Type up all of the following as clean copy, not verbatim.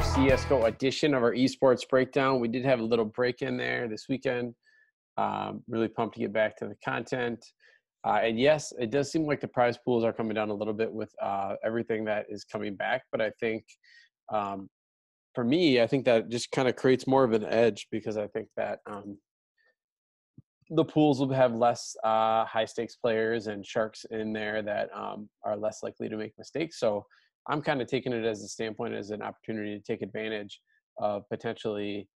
CSGO edition of our esports breakdown. We did have a little break in there this weekend. Really pumped to get back to the content. And yes, it does seem like the prize pools are coming down a little bit with everything that is coming back. But I think for me, I think that just kind of creates more of an edge because I think that the pools will have less high stakes players and sharks in there that are less likely to make mistakes. So I'm kind of taking it as a standpoint, as an opportunity to take advantage of potentially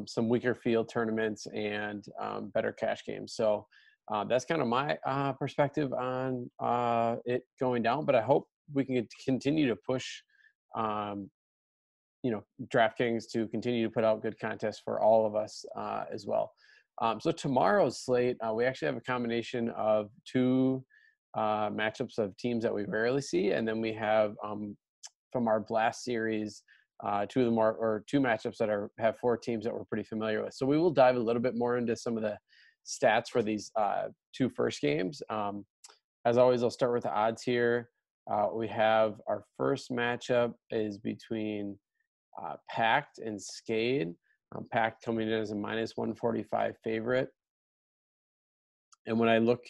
some weaker field tournaments and better cash games. So that's kind of my perspective on it going down. But I hope we can continue to push, DraftKings to continue to put out good contests for all of us as well. So tomorrow's slate, we actually have a combination of two matchups of teams that we rarely see, and then we have from our Blast series two matchups that have four teams that we're pretty familiar with. So we will dive a little bit more into some of the stats for these two first games. As always, I'll start with the odds here. We have our first matchup is between Pact and Skade. Pact coming in as a minus 145 favorite. And when I look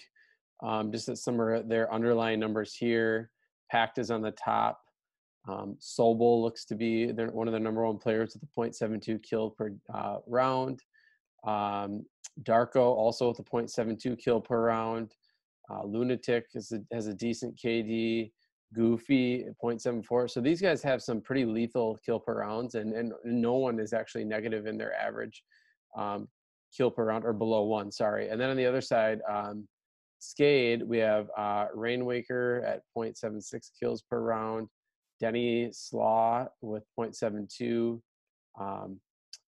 just at some of their underlying numbers here, Pact is on the top. Sobel looks to be one of the number one players with a 0.72 kill per round. Darko also with a 0.72 kill per round. Lunatic has a decent KD. Goofy at 0.74. So these guys have some pretty lethal kill per rounds, and no one is actually negative in their average kill per round, or below one, sorry. And then on the other side, Skade, we have Rainwaker at 0.76 kills per round. Denny Slaw with 0.72.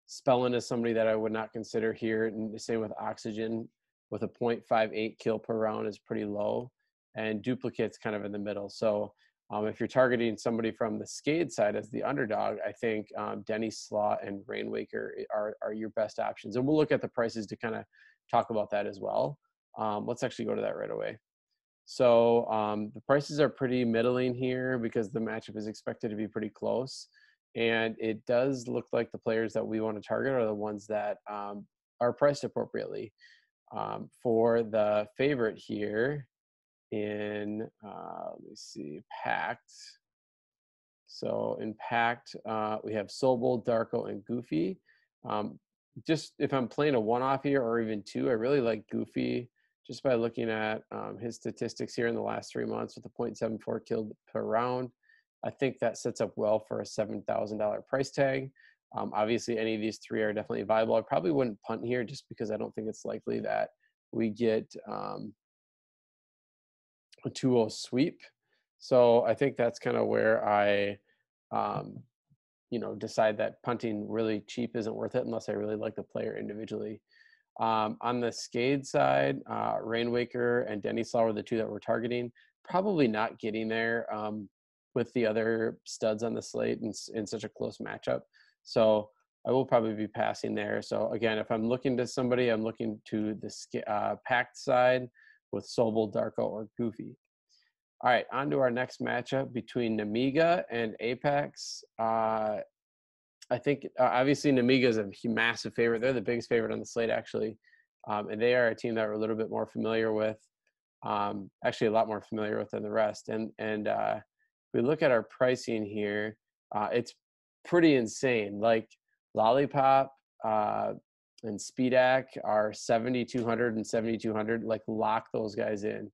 Spellin is somebody that I would not consider here. And the same with Oxygen with a 0.58 kill per round is pretty low. And Duplicate's kind of in the middle. So if you're targeting somebody from the Skade side as the underdog, I think Denny Slaw and Rainwaker are your best options. And we'll look at the prices to kind of talk about that as well. Let's actually go to that right away. So the prices are pretty middling here because the matchup is expected to be pretty close. And it does look like the players that we want to target are the ones that are priced appropriately. For the favorite here, in let me see, Pact. So in Pact, we have Sobel, Darko, and Goofy. Just if I'm playing a one-off here or even two, I really like Goofy just by looking at his statistics here in the last 3 months with a 0.74 kill per round. I think that sets up well for a $7,000 price tag. Obviously, any of these three are definitely viable. I probably wouldn't punt here just because I don't think it's likely that we get a 2-0 sweep. So I think that's kind of where I, decide that punting really cheap isn't worth it unless I really like the player individually. On the Skade side, Rainwaker and Denny Slaw were the two that we're targeting. Probably not getting there with the other studs on the slate in such a close matchup. So I will probably be passing there. So again, if I'm looking to somebody, I'm looking to the Pact side with Sobel, Darko, or Goofy. All right, on to our next matchup between Namiga and Apex. I think obviously Namiga is a massive favorite. They're the biggest favorite on the slate, actually. And they are a team that we're a little bit more familiar with, actually a lot more familiar with than the rest. And if we look at our pricing here, it's pretty insane. Like Lollipop and Speedak are 7,200 and 7,200. Like, lock those guys in.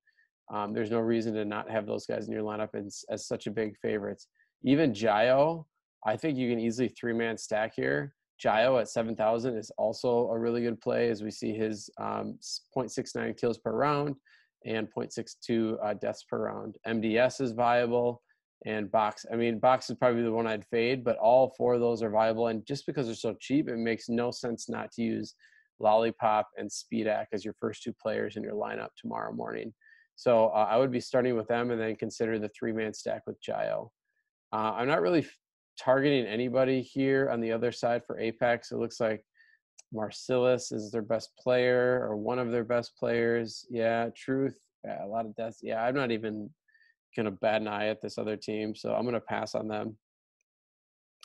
There's no reason to not have those guys in your lineup as such a big favorites. Even Jayo, I think you can easily three-man stack here. Jayo at 7,000 is also a really good play, as we see his 0.69 kills per round and 0.62 deaths per round. MDS is viable, and Box. I mean, Box is probably the one I'd fade, but all four of those are viable. And just because they're so cheap, it makes no sense not to use Lollipop and Speedak as your first two players in your lineup tomorrow morning. So I would be starting with them and then consider the three-man stack with Jayo. I'm not really targeting anybody here on the other side for Apex. It looks like Marcellus is their best player or one of their best players. Yeah, Truth. Yeah, a lot of deaths. Yeah, I'm not even going to bat an eye at this other team, so I'm going to pass on them.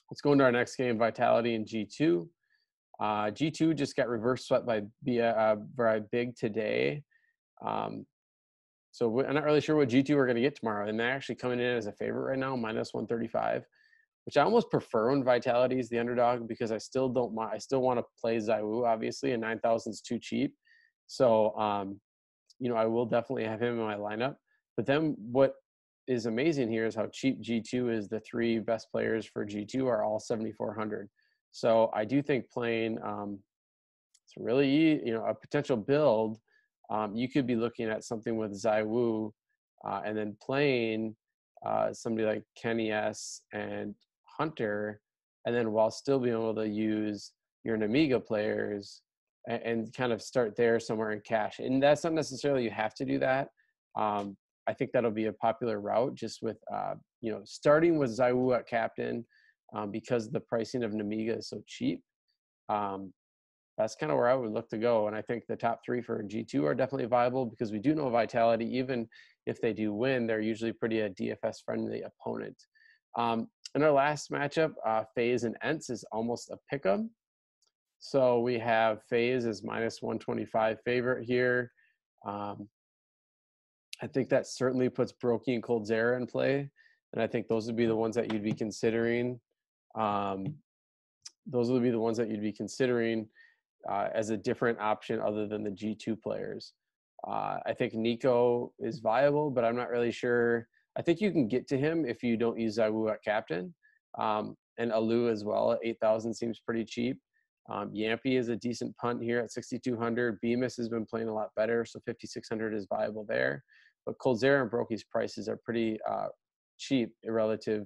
Let's go into our next game, Vitality and G2. G2 just got reverse swept by Big today. So I'm not really sure what G2 are going to get tomorrow. And they're actually coming in as a favorite right now, minus 135, which I almost prefer when Vitality is the underdog because I still don't mind. I still want to play ZywOo, obviously, and 9,000 is too cheap. So, I will definitely have him in my lineup. But then what is amazing here is how cheap G2 is. The three best players for G2 are all 7,400. So I do think playing it's really, a potential build. You could be looking at something with ZywOo and then playing somebody like Kenny S and Hunter, and then while still being able to use your Namiga players and kind of start there somewhere in cash. And that's not necessarily you have to do that. I think that'll be a popular route just with, starting with ZywOo at captain because the pricing of Namiga is so cheap. That's kind of where I would look to go. And I think the top three for G2 are definitely viable because we do know Vitality, even if they do win, they're usually pretty a DFS-friendly opponent. In our last matchup, FaZe and Ents is almost a pick'em. So we have FaZe as minus 125 favorite here. I think that certainly puts Brokey and Coldzera in play. And I think those would be the ones that you'd be considering. Those would be the ones that you'd be considering as a different option other than the G2 players. I think Nico is viable, but I'm not really sure. I think you can get to him if you don't use ZywOo at captain. And Alu as well at 8,000 seems pretty cheap. Yampy is a decent punt here at 6,200. Bemis has been playing a lot better, so 5,600 is viable there. But Coldzera and Brokey's prices are pretty cheap relative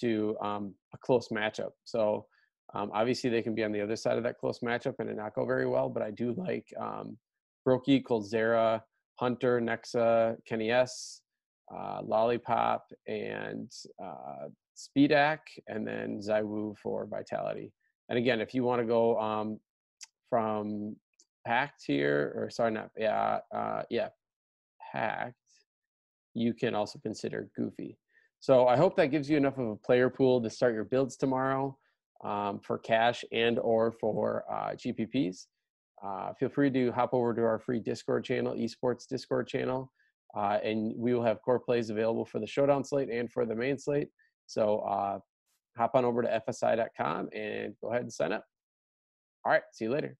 to a close matchup. So obviously they can be on the other side of that close matchup and it not go very well, but I do like Brokey, Coldzera, Hunter, Nexa, Kenny S, Lollipop, and Speedak, and then ZywOo for Vitality. And again, if you want to go from Packed here, or sorry, not, Packed, you can also consider Goofy. So I hope that gives you enough of a player pool to start your builds tomorrow for cash and or for GPPs. Feel free to hop over to our free Discord channel, esports Discord channel, and we will have core plays available for the showdown slate and for the main slate. So hop on over to fsi.com and go ahead and sign up. All right, see you later.